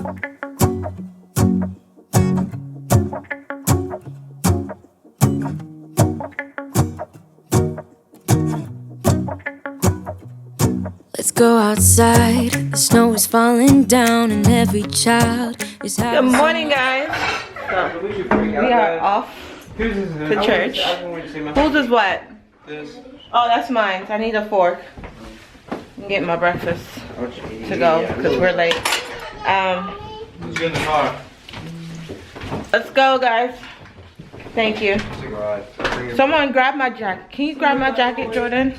Let's go outside. The snow is falling down and every child is having. Good morning, guys. So, we are off to church. Whose is what? This. Oh, that's mine. So I need a fork. I'm getting my breakfast to go because we're late. Who's in the car? Let's go, guys. Thank you. Someone grab my jacket. Can you grab my jacket, Jordan?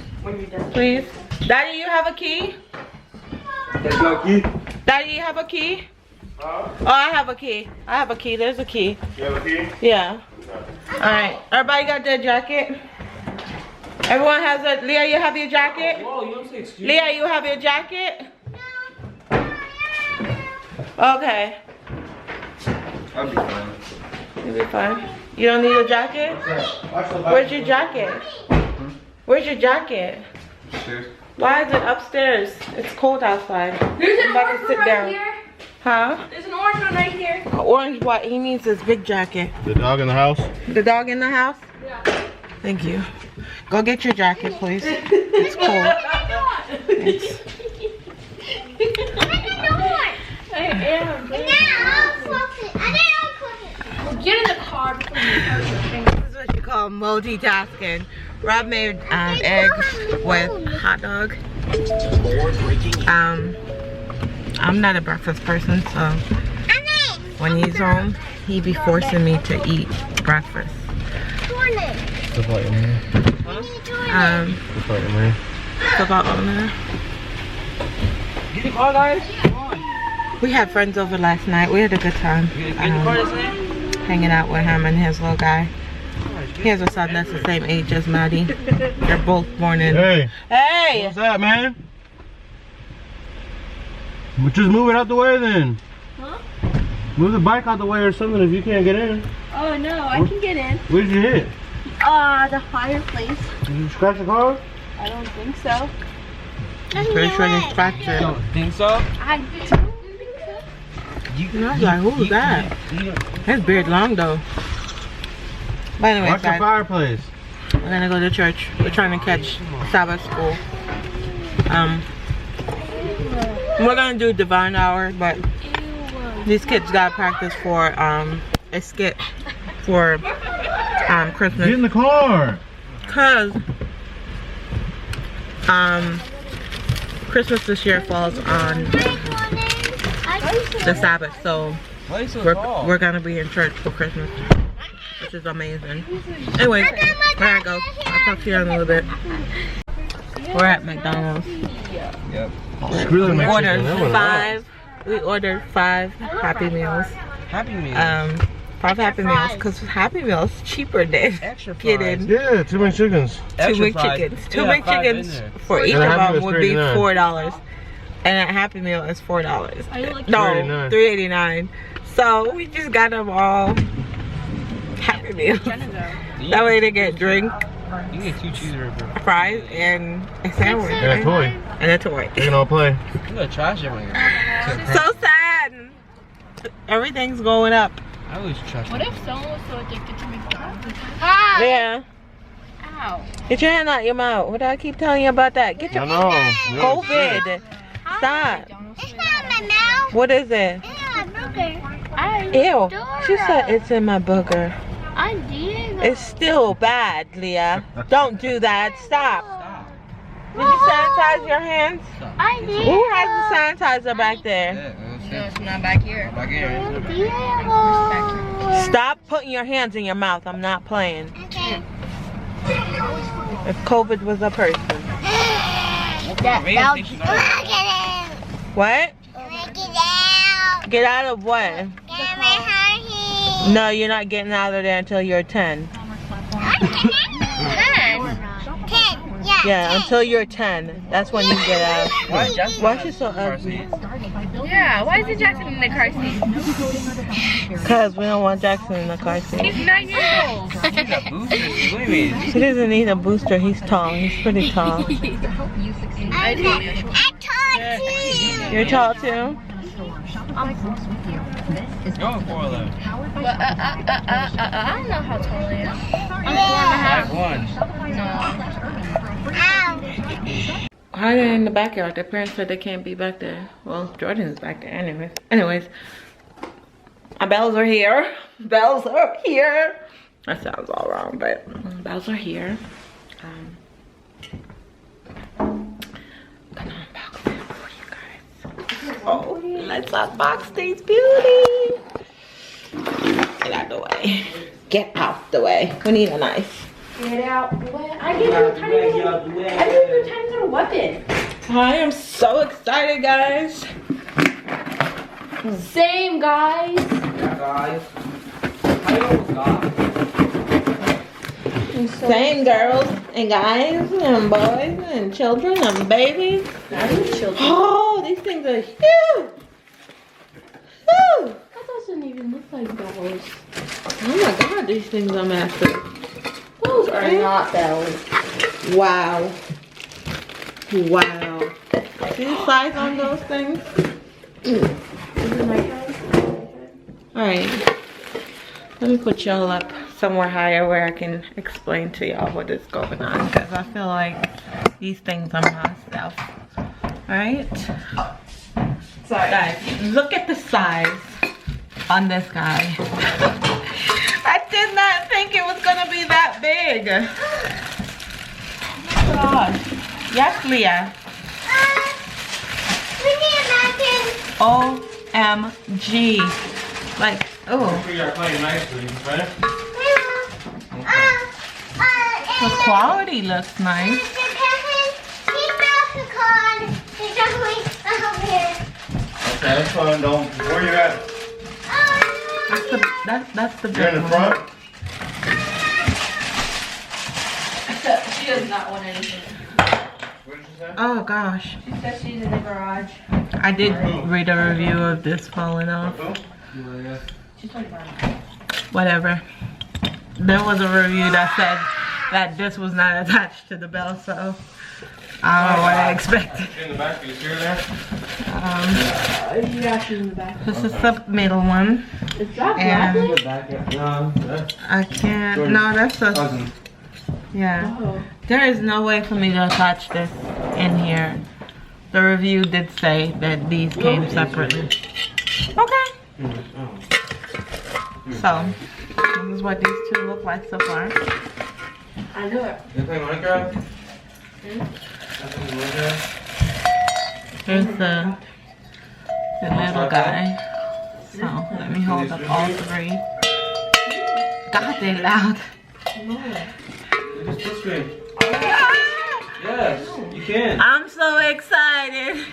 Please. Daddy, you have a key? There's no key. Daddy, you have a key? Oh, I have a key. I have a key. There's a key. You have a key? Yeah. Alright. Everybody got their jacket? Everyone has a... Leah, you have your jacket? Whoa, you don't say excuse me. Leah, you have your jacket? Okay. I'll be fine. You'll be fine. You don't need a jacket? Where's your jacket? Where's your jacket? Upstairs. Why is it upstairs? It's cold outside. There's an I'm about orange to sit one down. right here. Huh? There's an orange one right here. Orange what? He needs his big jacket. The dog in the house? The dog in the house? Yeah. Thank you. Go get your jacket, please. It's cold. Thanks. I am. Get in the car before you hurt your finger. This is what you call multitasking. Rob made eggs with hot dog. I'm not a breakfast person, so when he's home, he be forcing me to eat breakfast. Stuff like that. Stuff like that. Stuff out on there. Get the car, guys. We had friends over last night. We had a good time. Hanging out with him and his little guy. He has a son that's the same age as Maddie. They're both born in. Hey. Hey! What's that, man? Well, just move it out the way then. Huh? Move the bike out the way or something if you can't get in. Oh no, I can get in. What did you hit? The fireplace. Did you scratch the car? I don't think so. I'm pretty sure they scratched it. Think so? I don't think so. I was like, who's that? His beard long though. But anyway, Watch the guys, fireplace. we're gonna go to church. We're trying to catch Sabbath school. We're gonna do divine hour, but these kids got practice for a skit for Christmas. Get in the car. Cause Christmas this year falls on the Sabbath, so we're gonna be in church for Christmas, which is amazing. Anyways, where I go, I'll talk to you in a little bit. We're at McDonald's. Yep. We ordered five Happy Meals. Happy Meals. 5 Happy Meals, because Happy Meals cheaper than getting Yeah, 2 big chickens. 2 big chickens. 2 big chickens for each of them would be $4. And a Happy Meal is $4. No, $3.89. So we just got them all Happy Meals. That way they get drink, You get 2 cheeseburgers, fries, and a sandwich. and a toy. And a toy. You can all play. You got trash everywhere. So sad. Everything's going up. I always trash. What if someone was so addicted to McDonald's? Yeah. Ow. Get your hand out your mouth. What do I keep telling you about that? Get your COVID. Stop. It's not in my mouth. What is it? It's in my burger. Ew. She said it's in my booger. I did. It's still bad, Leah. Don't do that. Stop. Did you sanitize your hands? I did. Who has the sanitizer back there? No, it's not back here. Back here. Stop putting your hands in your mouth. I'm not playing. Okay. If COVID was a person. What? Get out of what? No, you're not getting out of there until you're 10. 10. Yeah, until you're 10. That's when you get out. Why is she so ugly? Yeah, why is it Jaxson in the car seat? Because we don't want Jaxson in the car seat. He's 9 years old. He doesn't need a booster. He's tall. He's pretty tall. I do. You're tall too? Go 4'11. But, I don't know how tall I am. I'm 5'1". No. Hiding in the backyard. Their parents said they can't be back there. Well, Jordan's back there anyways. Anyways, my bells are here. Bells are here. That sounds all wrong, but bells are here. Gonna unbox it for you guys. Oh, let's unbox these beauties. Get out the way. Get out the way. We need a knife. Get out the way. I gave you a tiny little weapon. I am so excited, guys. Same, guys. Yeah, guys. I almost got Same, girls and guys and boys and children and babies. Oh, these things are huge. Whew. That doesn't even look like bells. Oh my god, these things are massive. Those are not bells. Wow. Wow. See the size on those things? Alright. Let me put y'all up somewhere higher where I can explain to y'all what is going on, because I feel like these things are my stuff. Alright? Sorry. Guys, look at the size on this guy. I did not think it was gonna be that big. Oh my gosh. Yes, Leah. OMG. Like, oh. The quality looks nice. Okay, that's fine. Don't. Where you at? That's the big You're in the one. front? She does not want anything. What did you say? Oh gosh. She says she's in the garage. I did read a review of this falling off. She's 25. Whatever. There was a review that said that this was not attached to the bell, so I don't know what I expected. In the back, you see her there? Yeah, she's in the back. This is the middle one. Is that And No, that's I can't. No, that's a. cousin. Yeah. Oh. There is no way for me to attach this in here. The review did say that these came separately. Okay. So, this is what these two look like so far. I knew it. You play Minecraft? Here's the little guy. So, let me hold up all three. God, they're loud. Just this screen. Yes, you can. I'm so excited.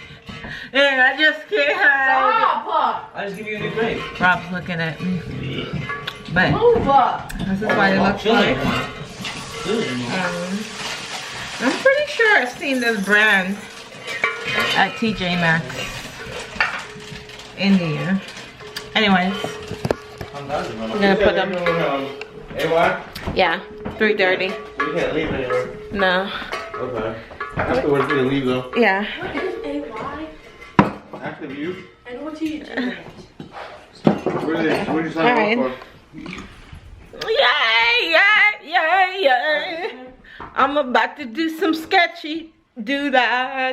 And I just can't hide. Stop! I just give you a new drink. Rob's looking at me. But Move up! this is what it looks like. I'm pretty sure I've seen this brand at TJ Maxx in here. Anyways, I'm gonna put them. AY? Yeah, 3:30. You can't leave anywhere. No. Okay. Afterwards, we can leave though. Yeah. What is AY? Active youth? And what are you doing? What did you sign up for? Yay! I'm about to do some sketchy. Do da.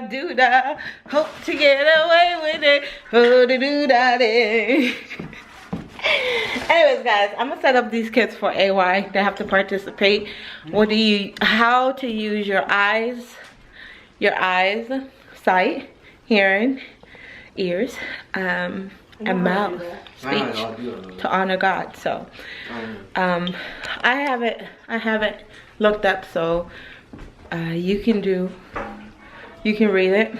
Hope to get away with it. Oh, do da day. Anyways, guys, I'm gonna set up these kids for AY. They have to participate. How to use your eyes, sight, hearing, ears, and mouth, speech to honor God. So, I haven't looked up, so you can read it.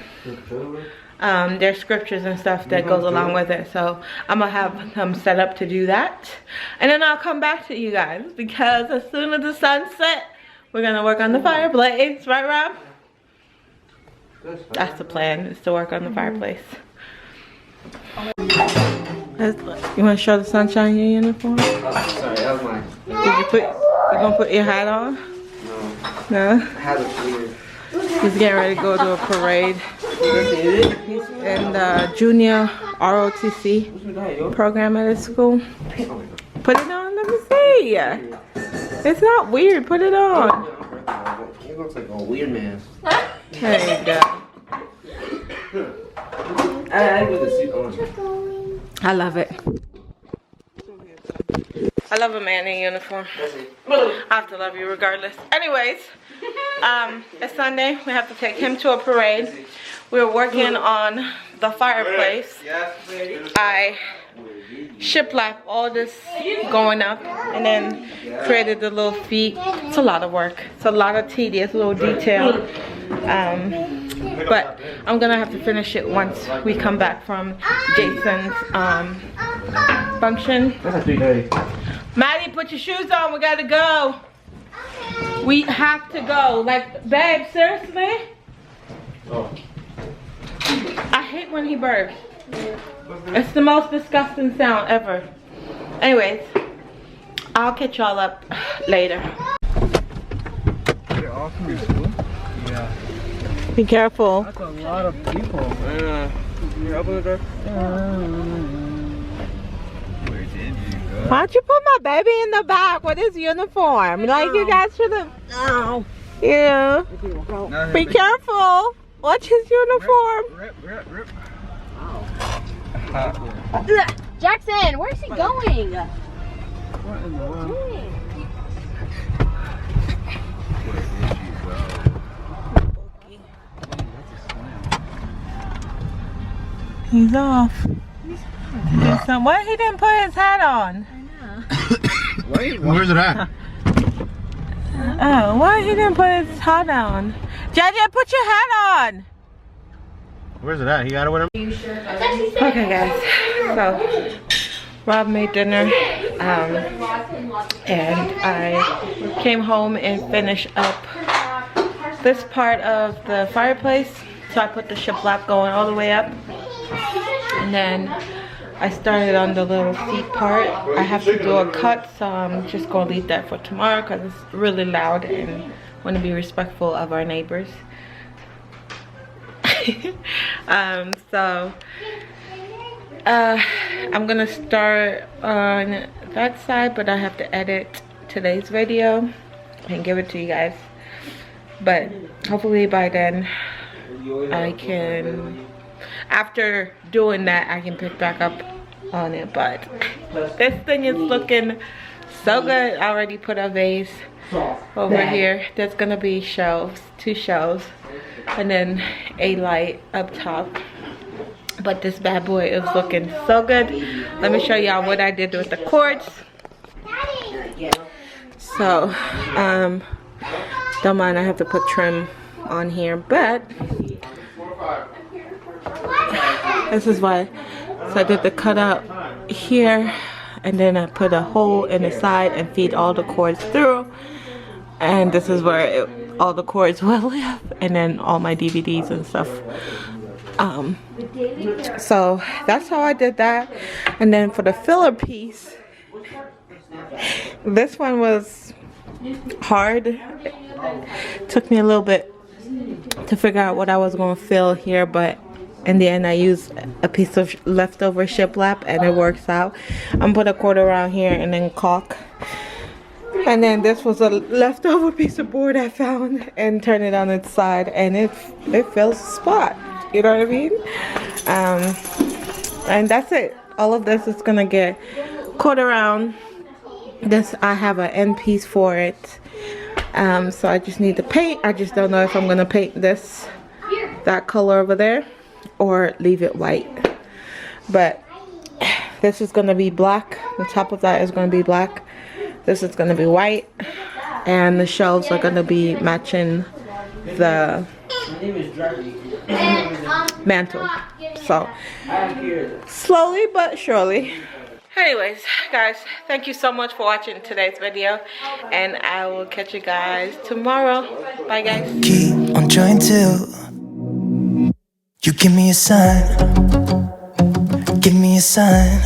There's scriptures and stuff that goes along with it, so I'm gonna have them set up to do that, and then I'll come back to you guys, because as soon as the sun sets, we're gonna work on the fireplace, right, Rob? That's the plan, is to work on the fireplace. You want to show the sunshine your uniform? Oh, sorry, that was mine. You gonna put your hat on? No. No? I had it weird. He's getting ready to go to a parade. He's in the junior ROTC program at his school. Put it on, let me see. It's not weird, put it on. He looks like a weird man. There you go. I love it. I love a man in uniform. I have to love you regardless. Anyways, it's Sunday. We have to take him to a parade. We're working on the fireplace. I shiplap all this going up and then created the little feet. It's a lot of work. It's a lot of tedious little detail. But I'm gonna have to finish it once we come back from Jason's function. Maddie, put your shoes on. We gotta go. We have to go. Like, babe, seriously? I hate when he burps. It's the most disgusting sound ever. Anyways, I'll catch y'all up later. Yeah. Be careful. That's a lot of people. Can you open the door? Where did you go? Why don't you put my baby in the back with his uniform? Like, you guys should have. No. Yeah. Be careful. Watch his uniform. Rip. Jaxson, where's he going? What in the world? He's off. Why he didn't put his hat on? Wait, where's it at? Oh, why he didn't put his hat on? JJ, put your hat on. Where's it at? He got it with him? Okay, guys. So, Rob made dinner, and I came home and finished up this part of the fireplace. So I put the shiplap going all the way up, and then I started on the little seat part. I have to do a cut, so I'm just gonna leave that for tomorrow because it's really loud and want to be respectful of our neighbors. I'm gonna start on that side, but I have to edit today's video and give it to you guys. But hopefully by then I can, after doing that, I can pick back up on it. But this thing is looking so good. I already put a vase over here. There's gonna be shelves, 2 shelves, and then a light up top. But this bad boy is looking so good. Let me show y'all what I did with the cords. So don't mind, I have to put trim on here, but this is why. So I did the cutout here, and then I put a hole in the side and feed all the cords through, and this is where all the cords will live, and then all my DVDs and stuff. So that's how I did that. And then for the filler piece, this one was hard. It took me a little bit to figure out what I was going to fill here, but in the end I used a piece of leftover shiplap and it works out. I'm put a cord around here and then caulk, and then this was a leftover piece of board I found and turn it on its side, and it fills the spot, you know what I mean? And that's it. All of this is gonna get cord around this. I have an end piece for it, so I just need to paint. I just don't know if I'm gonna paint this that color over there or leave it white, but this is gonna be black. The top of that is gonna be black. This is gonna be white, and the shelves are gonna be matching the mantle. So slowly but surely. Anyways, guys, thank you so much for watching today's video, and I will catch you guys tomorrow. Bye, guys. Keep on trying till you give me a sign. Give me a sign.